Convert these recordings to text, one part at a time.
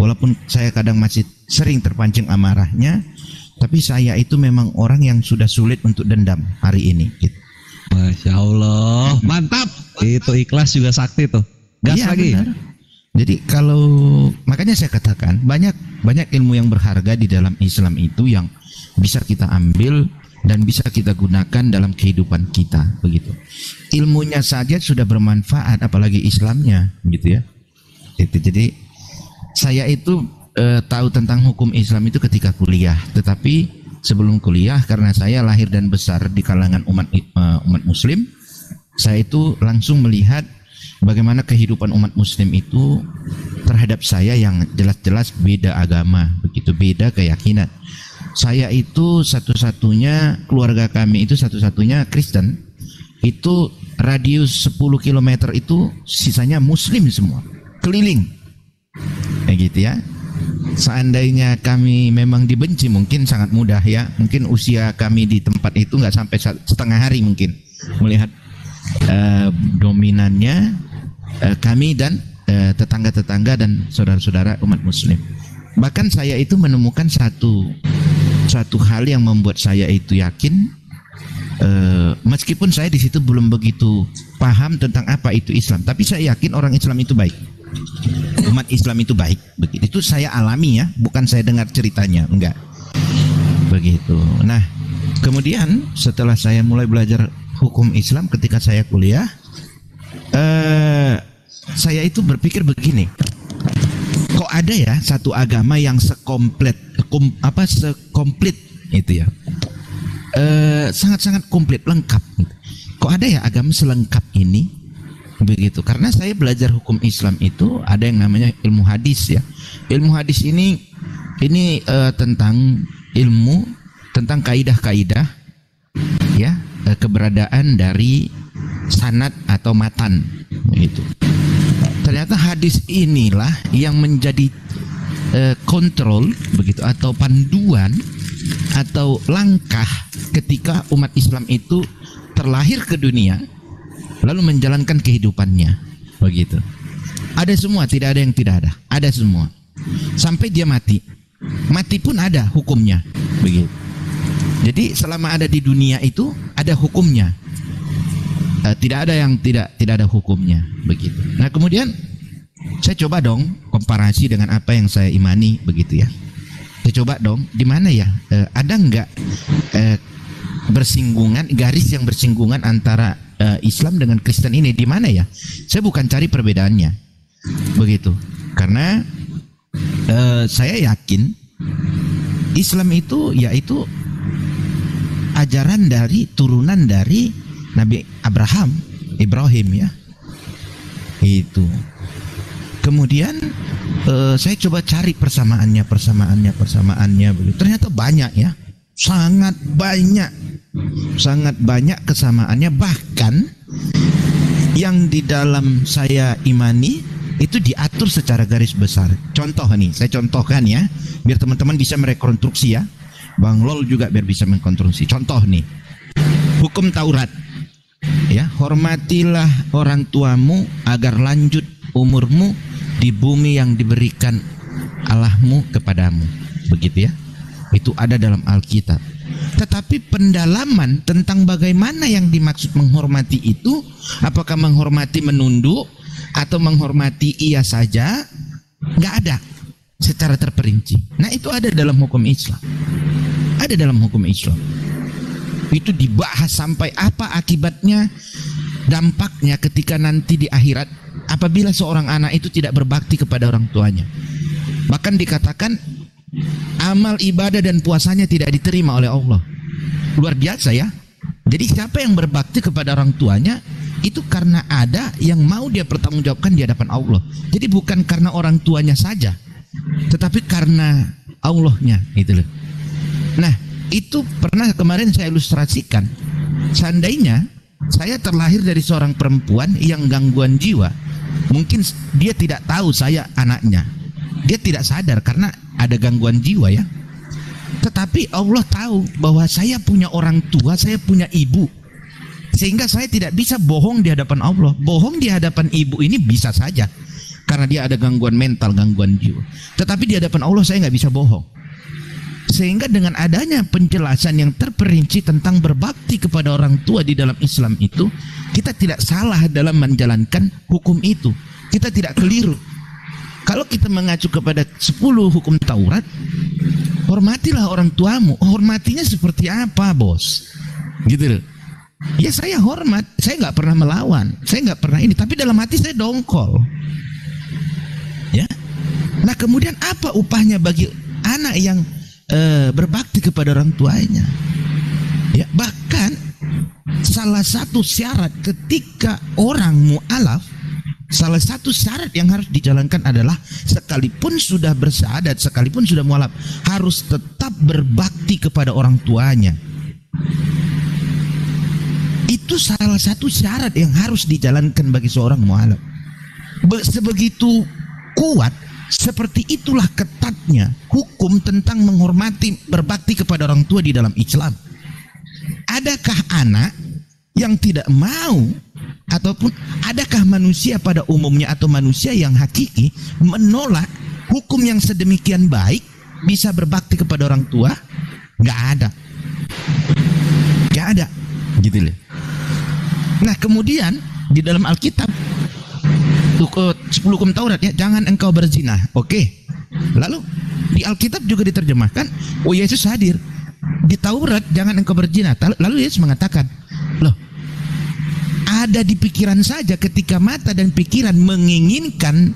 Walaupun saya kadang masih sering terpancing amarahnya, tapi saya itu memang orang yang sudah sulit untuk dendam hari ini gitu. Masya Allah, mantap. Itu ikhlas juga sakti tuh. Gas Iya, lagi. benar. Jadi kalau makanya saya katakan banyak ilmu yang berharga di dalam Islam itu yang bisa kita ambil dan bisa kita gunakan dalam kehidupan kita, begitu. Ilmunya saja sudah bermanfaat, apalagi Islamnya, gitu ya. Itu jadi saya itu tahu tentang hukum Islam itu ketika kuliah, tetapi sebelum kuliah karena saya lahir dan besar di kalangan umat Muslim, saya itu langsung melihat bagaimana kehidupan umat Muslim itu terhadap saya yang jelas-jelas beda agama, begitu beda keyakinan. Saya itu satu-satunya, keluarga kami itu satu-satunya Kristen. Itu radius 10 km itu sisanya Muslim semua, keliling. Kayak gitu ya. Seandainya kami memang dibenci mungkin sangat mudah ya. Mungkin usia kami di tempat itu nggak sampai setengah hari mungkin melihat dominannya kami dan tetangga-tetangga dan saudara-saudara umat Muslim. Bahkan saya itu menemukan satu hal yang membuat saya itu yakin, meskipun saya di situ belum begitu paham tentang apa itu Islam, tapi saya yakin orang Islam itu baik, umat Islam itu baik. Begitu itu saya alami ya, bukan saya dengar ceritanya, enggak begitu. Nah, kemudian setelah saya mulai belajar hukum Islam ketika saya kuliah, saya itu berpikir begini, kok ada ya satu agama yang sekomplit itu ya, sangat-sangat komplit, lengkap. Kok ada ya agama selengkap ini, begitu? Karena saya belajar hukum Islam itu ada yang namanya ilmu hadis ya. Ilmu hadis ini tentang ilmu tentang kaidah-kaidah ya, keberadaan dari sanad atau matan, begitu. Ternyata hadis inilah yang menjadi kontrol, begitu, atau panduan atau langkah ketika umat Islam itu terlahir ke dunia lalu menjalankan kehidupannya, begitu. Ada semua, tidak ada yang tidak ada, ada semua. Sampai dia mati pun ada hukumnya, begitu. Jadi selama ada di dunia itu ada hukumnya. Tidak ada yang tidak ada hukumnya, begitu. Nah, kemudian saya coba dong komparasi dengan apa yang saya imani, begitu ya. Saya coba dong, di mana ya ada enggak bersinggungan, garis yang bersinggungan antara Islam dengan Kristen ini, di mana ya? Saya bukan cari perbedaannya, begitu. Karena saya yakin Islam itu yaitu ajaran dari turunan dari Nabi Ibrahim ya, itu. Kemudian saya coba cari persamaannya begitu. Ternyata banyak ya, sangat banyak kesamaannya. Bahkan yang di dalam saya imani itu diatur secara garis besar. Contoh nih, saya contohkan ya, biar teman-teman bisa merekonstruksi ya. Bang Lol juga biar bisa mengkonstruksi. Contoh nih, hukum Taurat. Ya, hormatilah orang tuamu agar lanjut umurmu di bumi yang diberikan Allahmu kepadamu. Begitu ya. Itu ada dalam Alkitab. Tetapi pendalaman tentang bagaimana yang dimaksud menghormati itu, apakah menghormati menunduk atau menghormati iya saja, nggak ada secara terperinci. Nah, itu ada dalam hukum Islam. Ada dalam hukum Islam. Itu dibahas sampai apa akibatnya, dampaknya ketika nanti di akhirat apabila seorang anak itu tidak berbakti kepada orang tuanya. Bahkan dikatakan amal ibadah dan puasanya tidak diterima oleh Allah. Luar biasa ya. Jadi siapa yang berbakti kepada orang tuanya itu karena ada yang mau dia pertanggungjawabkan di hadapan Allah. Jadi bukan karena orang tuanya saja, tetapi karena Allahnya, gitu loh. Nah, itu pernah kemarin saya ilustrasikan. Seandainya saya terlahir dari seorang perempuan yang gangguan jiwa, mungkin dia tidak tahu saya anaknya, dia tidak sadar karena ada gangguan jiwa ya. Tetapi Allah tahu bahwa saya punya orang tua, saya punya ibu, sehingga saya tidak bisa bohong di hadapan Allah. Bohong di hadapan ibu ini bisa saja, karena dia ada gangguan mental, gangguan jiwa. Tetapi di hadapan Allah saya nggak bisa bohong. Sehingga dengan adanya penjelasan yang terperinci tentang berbakti kepada orang tua di dalam Islam itu, kita tidak salah dalam menjalankan hukum itu. Kita tidak keliru. Kalau kita mengacu kepada 10 hukum Taurat, hormatilah orang tuamu. Hormatinya seperti apa, bos? Gitu loh. Ya saya hormat, saya nggak pernah melawan, saya nggak pernah ini, tapi dalam hati saya dongkol. Ya. Nah kemudian apa upahnya bagi anak yang berbakti kepada orang tuanya? Ya, bahkan salah satu syarat ketika orang mu'alaf, salah satu syarat yang harus dijalankan adalah sekalipun sudah bersyahadat, sekalipun sudah mu'alaf, harus tetap berbakti kepada orang tuanya. Itu salah satu syarat yang harus dijalankan bagi seorang mu'alaf. Sebegitu kuat, seperti itulah ketatnya hukum tentang menghormati, berbakti kepada orang tua di dalam Islam. Adakah anak yang tidak mau, ataupun adakah manusia pada umumnya atau manusia yang hakiki menolak hukum yang sedemikian baik bisa berbakti kepada orang tua? Nggak ada. Nggak ada. Gitu loh. Nah kemudian di dalam Alkitab 10 hukum Taurat, ya, jangan engkau berzina. Oke. Lalu di Alkitab juga diterjemahkan, oh Yesus hadir. Di Taurat jangan engkau berzina. Lalu Yesus mengatakan, loh, ada di pikiran saja, ketika mata dan pikiran menginginkan,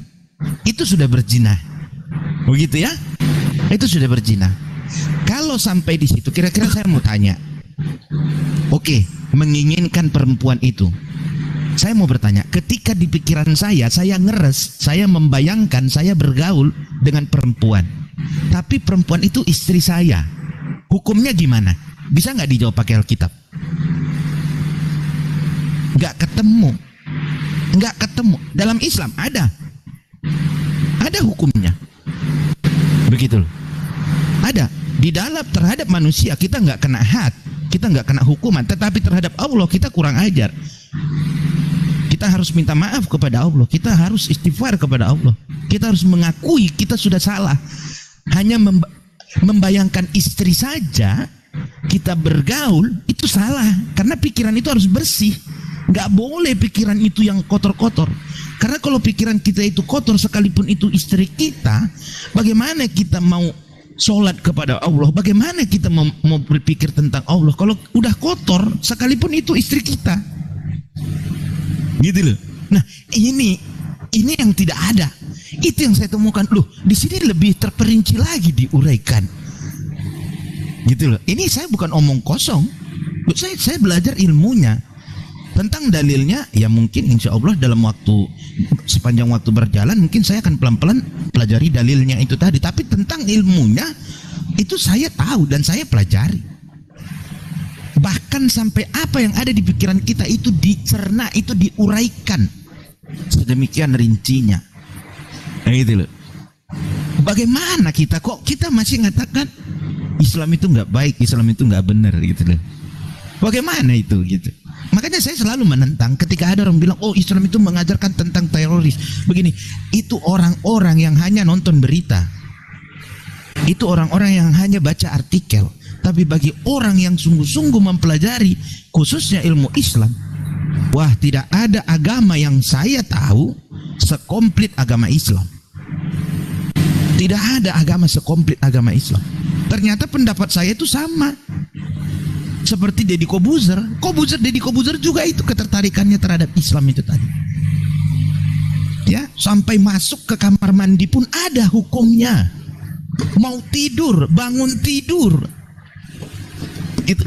itu sudah berzina. Begitu ya? Itu sudah berzina. Kalau sampai di situ, kira-kira saya mau tanya. Oke, menginginkan perempuan itu. Saya mau bertanya, ketika di pikiran saya ngeres, saya membayangkan saya bergaul dengan perempuan, tapi perempuan itu istri saya, hukumnya gimana? Bisa nggak dijawab pakai Alkitab? Nggak ketemu. Dalam Islam ada hukumnya, begitu loh. Ada di dalam terhadap manusia kita nggak kena had, kita nggak kena hukuman, tetapi terhadap Allah kita kurang ajar. Kita harus minta maaf kepada Allah, kita harus istighfar kepada Allah, kita harus mengakui kita sudah salah. Hanya membayangkan istri saja kita bergaul itu salah, karena pikiran itu harus bersih. Nggak boleh pikiran itu yang kotor-kotor, karena kalau pikiran kita itu kotor, sekalipun itu istri kita, bagaimana kita mau sholat kepada Allah, bagaimana kita mau berpikir tentang Allah kalau udah kotor, sekalipun itu istri kita? Gitu loh. Nah ini yang tidak ada. Itu yang saya temukan. Loh, di sini lebih terperinci lagi, diuraikan. Gitu loh. Ini saya bukan omong kosong. Saya belajar ilmunya. Tentang dalilnya, ya mungkin insya Allah dalam waktu, sepanjang waktu berjalan, mungkin saya akan pelan-pelan pelajari dalilnya itu tadi. Tapi tentang ilmunya, itu saya tahu dan saya pelajari. Bahkan sampai apa yang ada di pikiran kita itu dicerna, itu diuraikan sedemikian rincinya. Nah, gitu loh. Bagaimana kita masih mengatakan Islam itu nggak baik, Islam itu nggak benar, gitu loh. Bagaimana itu, gitu. Makanya saya selalu menentang ketika ada orang bilang, oh Islam itu mengajarkan tentang teroris. Begini, itu orang-orang yang hanya nonton berita, itu orang-orang yang hanya baca artikel. Tapi bagi orang yang sungguh-sungguh mempelajari, khususnya ilmu Islam, wah, tidak ada agama yang saya tahu sekomplit agama Islam. Tidak ada agama sekomplit agama Islam. Ternyata pendapat saya itu sama seperti Deddy Kobuzer. Deddy Kobuzer juga itu ketertarikannya terhadap Islam itu tadi. Ya, sampai masuk ke kamar mandi pun ada hukumnya. Mau tidur, bangun tidur. Itu.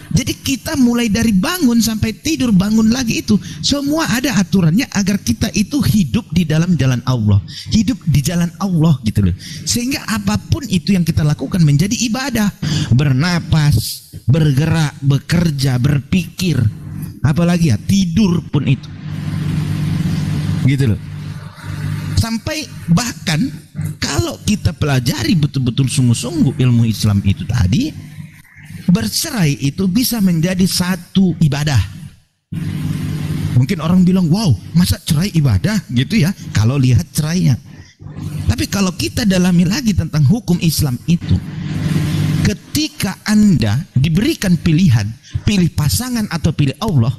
Jadi kita mulai dari bangun sampai tidur, bangun lagi, itu semua ada aturannya agar kita itu hidup di dalam jalan Allah, hidup di jalan Allah, gitu loh. Sehingga apapun itu yang kita lakukan menjadi ibadah. Bernapas, bergerak, bekerja, berpikir, apalagi ya tidur pun itu, gitu loh. Sampai bahkan kalau kita pelajari betul-betul sungguh-sungguh ilmu Islam itu tadi, bercerai itu bisa menjadi satu ibadah. Mungkin orang bilang, wow, masa cerai ibadah gitu ya, kalau lihat cerainya. Tapi kalau kita dalami lagi tentang hukum Islam itu, ketika Anda diberikan pilihan, pilih pasangan atau pilih Allah,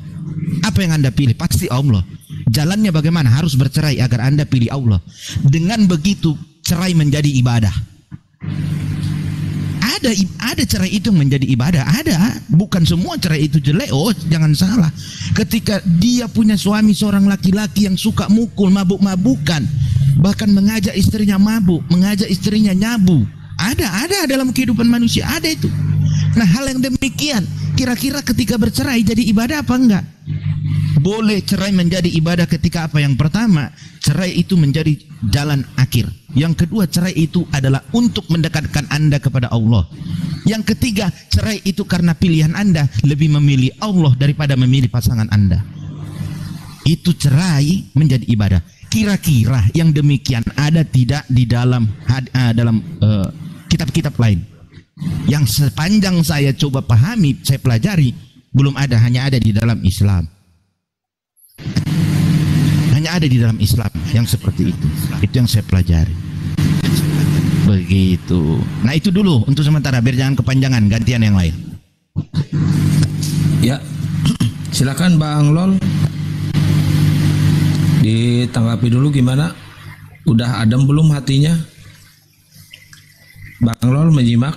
apa yang Anda pilih? Pasti Allah. Jalannya bagaimana? Harus bercerai agar Anda pilih Allah. Dengan begitu cerai menjadi ibadah. Ada cerai itu menjadi ibadah, ada. Bukan semua cerai itu jelek. Oh, jangan salah. Ketika dia punya suami seorang laki-laki yang suka mukul, mabuk-mabukan, bahkan mengajak istrinya mabuk, mengajak istrinya nyabu. Ada dalam kehidupan manusia, ada itu. Nah, hal yang demikian, kira-kira ketika bercerai jadi ibadah apa enggak? Boleh cerai menjadi ibadah ketika apa? Yang pertama, cerai itu menjadi jalan akhir. Yang kedua, cerai itu adalah untuk mendekatkan Anda kepada Allah. Yang ketiga, cerai itu karena pilihan Anda lebih memilih Allah daripada memilih pasangan Anda. Itu cerai menjadi ibadah. Kira-kira yang demikian ada tidak di dalam kitab-kitab lain? Yang sepanjang saya coba pahami, saya pelajari, belum ada, hanya ada di dalam Islam. Hanya ada di dalam Islam yang seperti itu. Itu yang saya pelajari. Begitu. Nah, itu dulu untuk sementara, biar jangan kepanjangan, gantian yang lain. Ya, silakan Bang Lol. Ditanggapi dulu gimana? Udah adem belum hatinya? Bang Lol menyimak?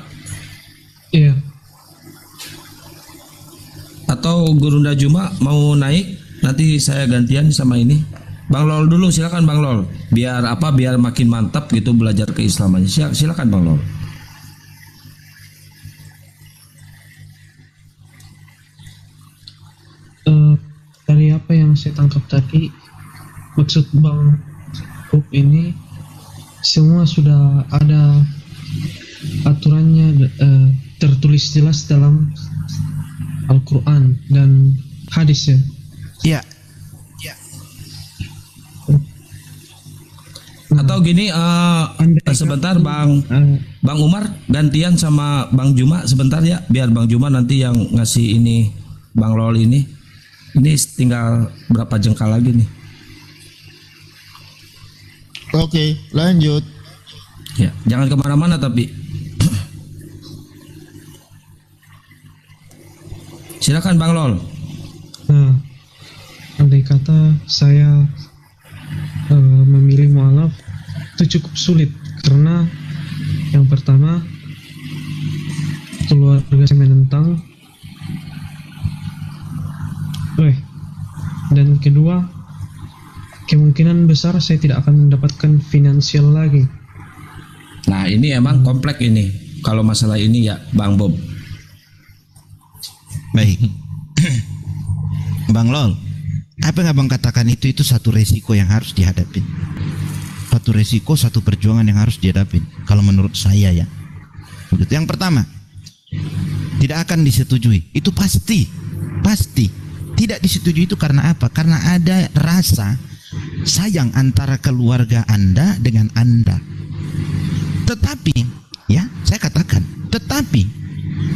Iya. Atau Gurunda Juma mau naik? Nanti saya gantian sama ini. Bang Lol dulu, silakan Bang Lol. Biar makin mantap gitu belajar keislamannya. Silakan Bang Lol. Dari apa yang saya tangkap tadi, maksud Bang Bob ini semua sudah ada aturannya, tertulis jelas dalam Al-Quran dan hadis ya. Ya. Atau gini, sebentar Bang Umar gantian sama Bang Juma sebentar ya, biar Bang Juma nanti yang ngasih ini Bang Lol ini. Ini tinggal berapa jengkal lagi nih? Oke, lanjut. Ya, jangan kemana-mana tapi. Silakan Bang Lol. Nah, andai kata saya memilih mualaf, itu cukup sulit karena yang pertama keluarga saya menentang, dan kedua kemungkinan besar saya tidak akan mendapatkan finansial lagi. Nah, ini emang kompleks ini kalau masalah ini ya Bang Bob. Baik. Bang Lol, apa yang abang katakan itu satu resiko yang harus dihadapi. Satu resiko, satu perjuangan yang harus dihadapi. Kalau menurut saya ya. Begitu. Yang pertama, tidak akan disetujui. Itu pasti. Tidak disetujui itu karena apa? Karena ada rasa sayang antara keluarga Anda dengan Anda. Tetapi, ya, saya katakan, tetapi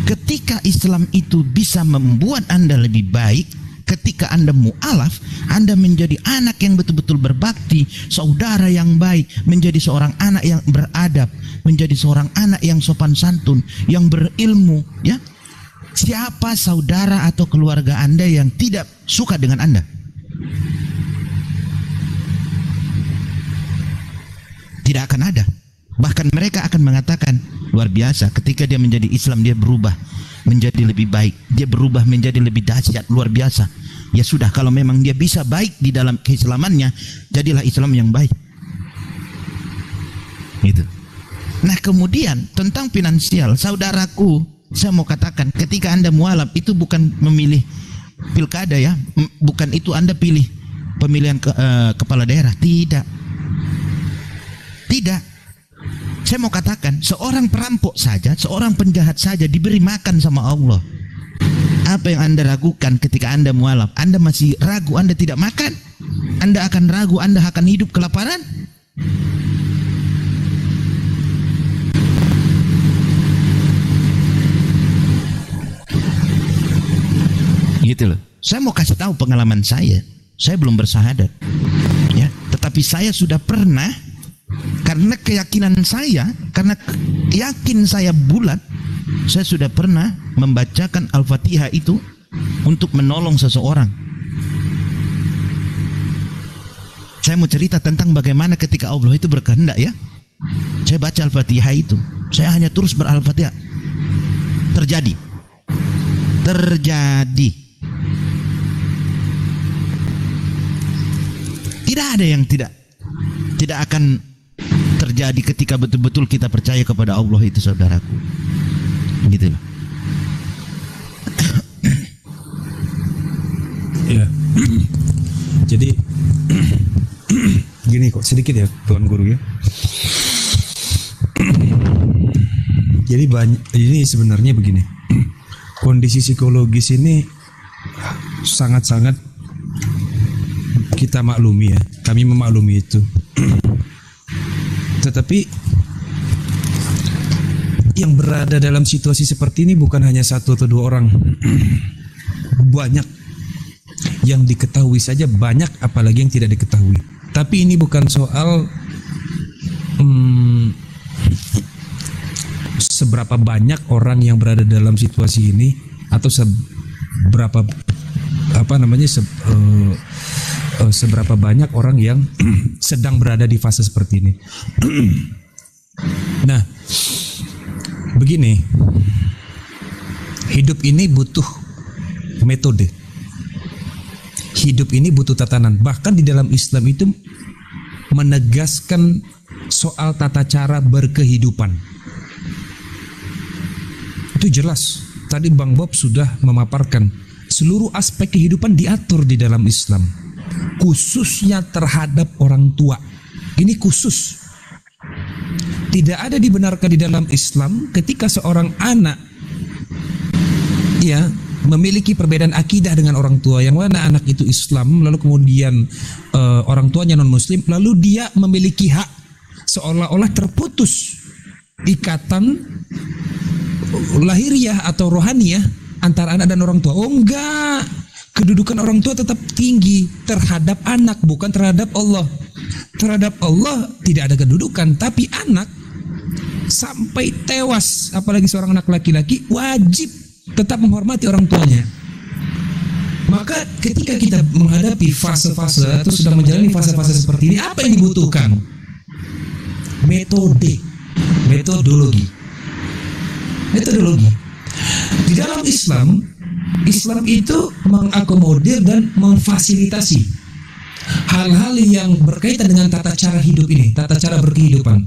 ketika Islam itu bisa membuat Anda lebih baik, ketika Anda mu'alaf, Anda menjadi anak yang betul-betul berbakti, saudara yang baik, menjadi seorang anak yang beradab, menjadi seorang anak yang sopan santun, yang berilmu, ya. Siapa saudara atau keluarga Anda yang tidak suka dengan Anda? Tidak akan ada. Bahkan mereka akan mengatakan, luar biasa, ketika dia menjadi Islam, dia berubah menjadi lebih baik, dia berubah menjadi lebih dahsyat, luar biasa. Ya sudah, kalau memang dia bisa baik di dalam keislamannya, jadilah Islam yang baik. Gitu. Nah, kemudian tentang finansial, saudaraku, saya mau katakan, ketika Anda mualaf itu bukan memilih pilkada ya, bukan itu Anda pilih pemilihan kepala daerah, tidak. Saya mau katakan, seorang perampok saja, seorang penjahat saja diberi makan sama Allah. Apa yang Anda ragukan ketika Anda mualaf? Anda masih ragu, Anda tidak makan? Anda akan ragu, Anda akan hidup kelaparan? Gitu loh. Saya mau kasih tahu pengalaman saya. Saya belum bersahadat. Ya, tetapi saya sudah pernah, karena keyakinan saya, karena yakin saya bulat, saya sudah pernah membacakan Al-Fatihah itu untuk menolong seseorang. Saya mau cerita tentang bagaimana ketika Allah itu berkehendak ya. Saya baca Al-Fatihah itu. Saya hanya terus ber-Al-Fatihah. Terjadi. Tidak ada yang tidak akan terjadi ketika betul-betul kita percaya kepada Allah itu, saudaraku. Gitu loh. Ya. Jadi gini kok sedikit ya Tuan Guru ya. Jadi ini sebenarnya begini. Kondisi psikologis ini sangat-sangat kita maklumi ya. Kami memaklumi itu. Tetapi yang berada dalam situasi seperti ini bukan hanya satu atau dua orang. Banyak. Yang diketahui saja banyak, apalagi yang tidak diketahui. Tapi ini bukan soal seberapa banyak orang yang berada dalam situasi ini atau seberapa seberapa banyak orang yang sedang berada di fase seperti ini. Nah, begini, hidup ini butuh metode. Hidup ini butuh tatanan. Bahkan di dalam Islam itu menegaskan soal tata cara berkehidupan. Itu jelas. Tadi Bang Bob sudah memaparkan seluruh aspek kehidupan diatur di dalam Islam, khususnya terhadap orang tua. Ini khusus. Tidak ada dibenarkan di dalam Islam ketika seorang anak ya memiliki perbedaan akidah dengan orang tua, yang mana anak itu Islam lalu kemudian orang tuanya non muslim, lalu dia memiliki hak seolah-olah terputus ikatan lahiriah atau rohaniah antara anak dan orang tua. Oh enggak, kedudukan orang tua tetap tinggi terhadap anak, bukan terhadap Allah. Terhadap Allah tidak ada kedudukan, tapi anak sampai tewas, apalagi seorang anak laki-laki, wajib tetap menghormati orang tuanya. Maka ketika kita menghadapi fase-fase atau sedang menjalani fase-fase seperti ini, apa yang dibutuhkan? Metodologi. Di dalam Islam itu mengakomodir dan memfasilitasi hal-hal yang berkaitan dengan tata cara hidup ini, tata cara berkehidupan.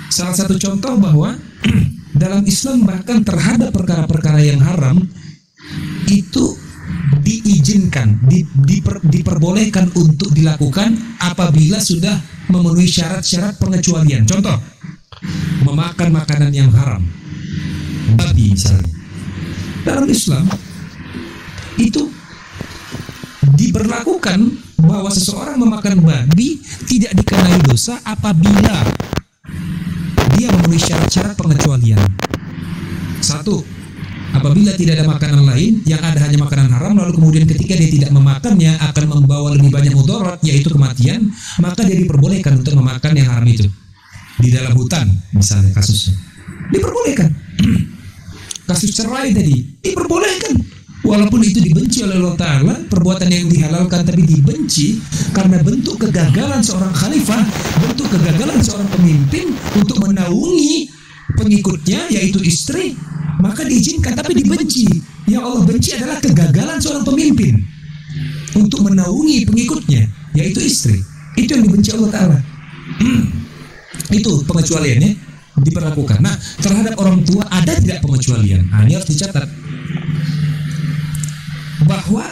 Salah satu contoh bahwa dalam Islam bahkan terhadap perkara-perkara yang haram itu diizinkan, diperbolehkan untuk dilakukan apabila sudah memenuhi syarat-syarat pengecualian. Contoh, memakan makanan yang haram, babi misalnya. Dalam Islam itu diberlakukan bahwa seseorang memakan babi tidak dikenai dosa apabila dia memenuhi syarat-syarat pengecualian. Satu, apabila tidak ada makanan lain, yang ada hanya makanan haram, lalu kemudian ketika dia tidak memakannya akan membawa lebih banyak mudarat, yaitu kematian, maka dia diperbolehkan untuk memakan yang haram itu. Di dalam hutan misalnya kasusnya diperbolehkan. Kasus cerai tadi diperbolehkan, walaupun itu dibenci oleh Allah Ta'ala, perbuatan yang dihalalkan tapi dibenci karena bentuk kegagalan seorang khalifah, bentuk kegagalan seorang pemimpin untuk menaungi pengikutnya yaitu istri, maka diizinkan tapi dibenci. Yang Allah benci adalah kegagalan seorang pemimpin untuk menaungi pengikutnya yaitu istri. Itu yang dibenci Allah Ta'ala. Itu pengecualiannya diperlakukan. Nah, terhadap orang tua ada tidak pengecualian? Nah, ini harus dicatat bahwa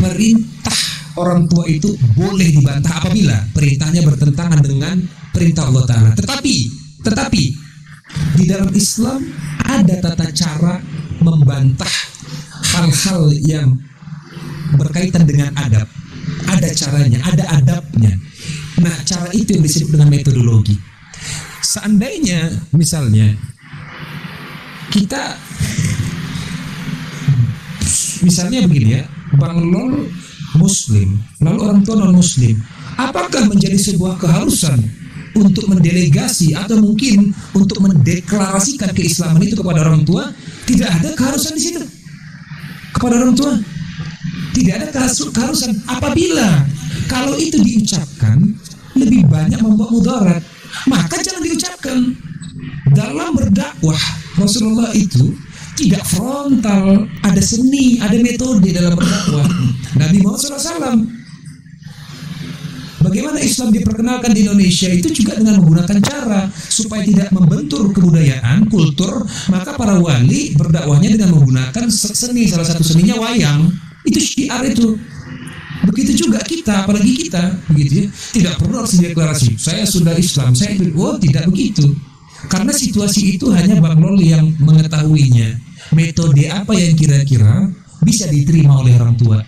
perintah orang tua itu boleh dibantah apabila perintahnya bertentangan dengan perintah Allah Ta'ala. Tetapi di dalam Islam ada tata cara membantah hal-hal yang berkaitan dengan adab. Ada caranya, ada adabnya. Nah, cara itu yang disebut dengan metodologi. Seandainya misalnya kita misalnya begini ya, Bang Lol Muslim, lalu orang tua non Muslim, apakah menjadi sebuah keharusan untuk mendelegasi atau mungkin untuk mendeklarasikan keislaman itu kepada orang tua? Tidak ada keharusan di situ kepada orang tua. Tidak ada keharusan. Apabila kalau itu diucapkan lebih banyak membawa mudarat, maka jangan diucapkan. Dalam berdakwah Rasulullah itu tidak frontal, ada seni, ada metode dalam berdakwah. Nabi Muhammad SAW, bagaimana Islam diperkenalkan di Indonesia itu juga dengan menggunakan cara supaya tidak membentur kebudayaan, kultur. Maka para wali berdakwahnya dengan menggunakan seni, salah satu seninya wayang. Itu syiar itu. Begitu juga kita, apalagi kita, begitu ya. Tidak perlu harus deklarasi, saya sudah Islam, tidak begitu. Karena situasi itu hanya Bang Lol yang mengetahuinya. Metode apa yang kira-kira bisa diterima oleh orang tua.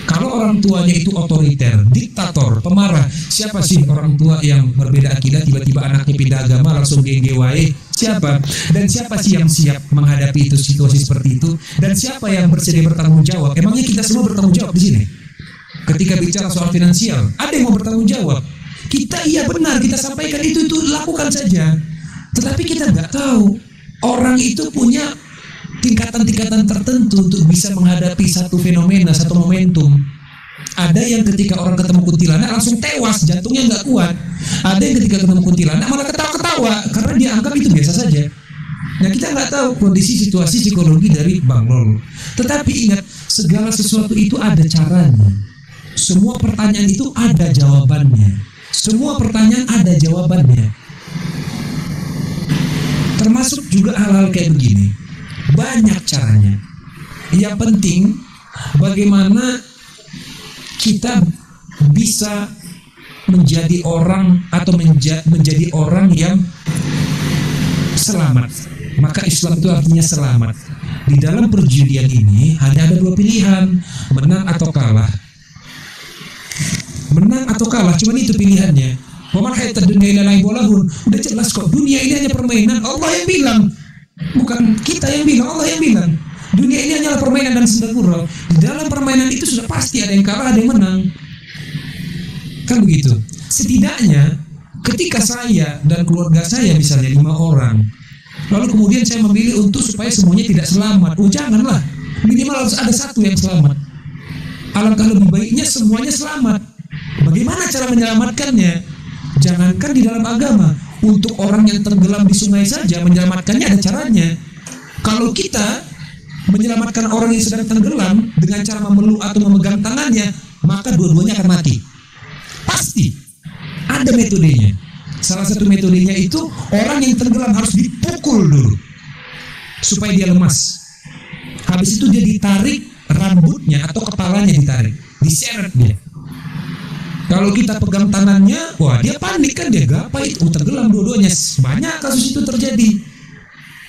Kalau orang tuanya itu otoriter, diktator, pemarah, siapa sih orang tua yang berbeda akidah tiba-tiba anaknya pindah agama langsung genggewae? Siapa? Dan siapa sih yang siap menghadapi itu situasi seperti itu? Dan siapa yang bersedia bertanggung jawab? Emangnya kita semua bertanggung jawab di sini? Ketika bicara soal finansial, ada yang mau bertanggung jawab? Kita iya benar, kita sampaikan itu lakukan saja. Tetapi kita nggak tahu orang itu punya tingkatan-tingkatan tertentu untuk bisa menghadapi satu fenomena, satu momentum. Ada yang ketika orang ketemu kuntilanak langsung tewas, jantungnya nggak kuat. Ada yang ketika ketemu kuntilanak malah ketawa-ketawa karena dia anggap itu biasa saja. Nah, kita nggak tahu kondisi situasi psikologi dari Bang Lol. Tetapi ingat, segala sesuatu itu ada caranya. Semua pertanyaan itu ada jawabannya. Semua pertanyaan ada jawabannya. Termasuk juga hal-hal kayak begini. Banyak caranya. Yang penting bagaimana kita bisa menjadi orang atau menjadi orang yang selamat. Maka Islam itu artinya selamat. Di dalam perjudian ini hanya ada dua pilihan, menang atau kalah. Menang atau kalah, cuma itu pilihannya. Waman hayatad dunya illa la'ibun wa lahun. Udah jelas kok, dunia ini hanya permainan. Allah yang bilang, bukan kita yang bilang, Allah yang bilang. Dunia ini hanyalah permainan dan senda gurau. Di dalam permainan itu sudah pasti ada yang kalah, ada yang menang. Kan begitu. Setidaknya ketika saya dan keluarga saya misalnya 5 orang, lalu kemudian saya memilih untuk supaya semuanya tidak selamat. Oh janganlah, minimal harus ada satu yang selamat. Alangkah lebih baiknya semuanya selamat. Bagaimana cara menyelamatkannya? Jangankan di dalam agama, untuk orang yang tenggelam di sungai saja menyelamatkannya ada caranya. Kalau kita menyelamatkan orang yang sedang tenggelam dengan cara memeluk atau memegang tangannya, maka dua-duanya akan mati. Pasti ada metodenya. Salah satu metodenya itu orang yang tenggelam harus dipukul dulu supaya dia lemas. Habis itu dia ditarik rambutnya atau kepalanya, ditarik, diseret dia. Kalau kita pegang tangannya, wah dia panik kan, dia gapai, tenggelam dua-duanya. Banyak kasus itu terjadi.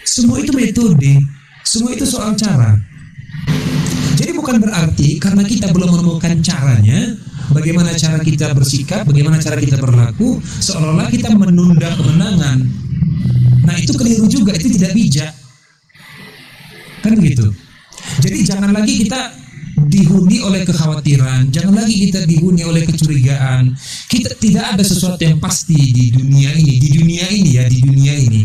Semua itu metode, semua itu soal cara. Jadi bukan berarti karena kita belum menemukan caranya, bagaimana cara kita bersikap, bagaimana cara kita berlaku, seolah-olah kita menunda kemenangan. Nah itu keliru juga, itu tidak bijak. Kan begitu. Jadi jangan lagi kita dihuni oleh kekhawatiran, jangan lagi kita dihuni oleh kecurigaan. Kita tidak ada sesuatu yang pasti di dunia ini, di dunia ini.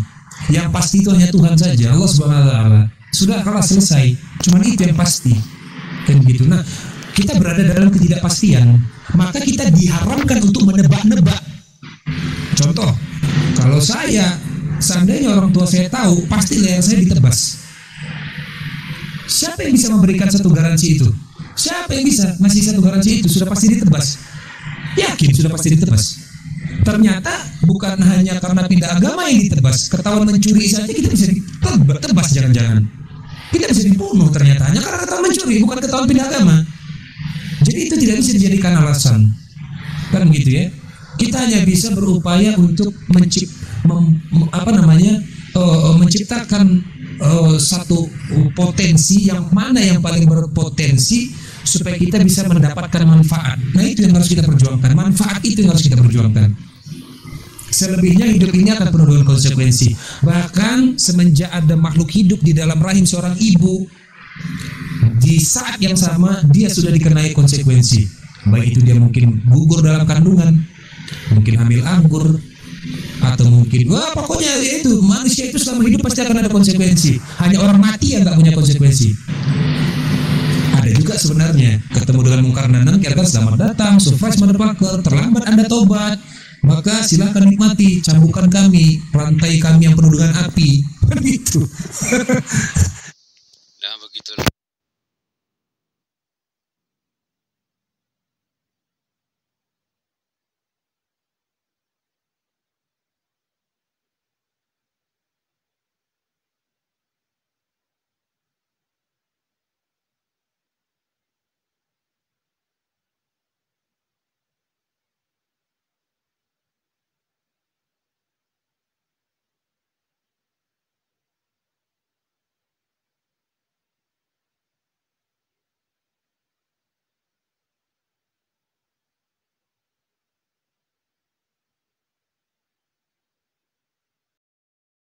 Yang pasti itu hanya Tuhan saja, Allah Subhanahu wa taala. Sudah kalah selesai. Cuman itu yang pasti. Kan begitu. Nah, kita berada dalam ketidakpastian, maka kita diharamkan untuk menebak-nebak. Contoh, kalau saya seandainya orang tua saya tahu, pasti leher saya ditebas. Siapa yang bisa memberikan satu garansi itu? Siapa yang bisa ngasih satu garansi itu? Sudah pasti ditebas. Yakin sudah pasti ditebas. Ternyata bukan hanya karena pindah agama yang ditebas, ketahuan mencuri saja kita bisa ditebas, jangan-jangan. Kita bisa dibunuh ternyata hanya karena ketahuan mencuri, bukan ketahuan pindah agama. Jadi itu tidak bisa dijadikan alasan. Kan begitu ya? Kita hanya bisa berupaya untuk menciptakan satu potensi yang mana yang paling berpotensi supaya kita bisa mendapatkan manfaat. Nah itu yang harus kita perjuangkan. Manfaat itu yang harus kita perjuangkan. Selebihnya hidup ini akan penuh dengan konsekuensi. Bahkan semenjak ada makhluk hidup di dalam rahim seorang ibu, di saat yang sama dia sudah dikenai konsekuensi. Baik itu dia mungkin gugur dalam kandungan, mungkin hamil anggur, atau mungkin pokoknya itu manusia itu selama hidup pasti akan ada konsekuensi. Hanya orang mati yang nggak punya konsekuensi. Ada juga sebenarnya ketemu dengan mungkar dan nangkir kan, selamat datang, surprise motherfucker, terlambat Anda tobat, maka silakan nikmati cambukan kami, rantai kami yang penuh dengan api, kan gitu.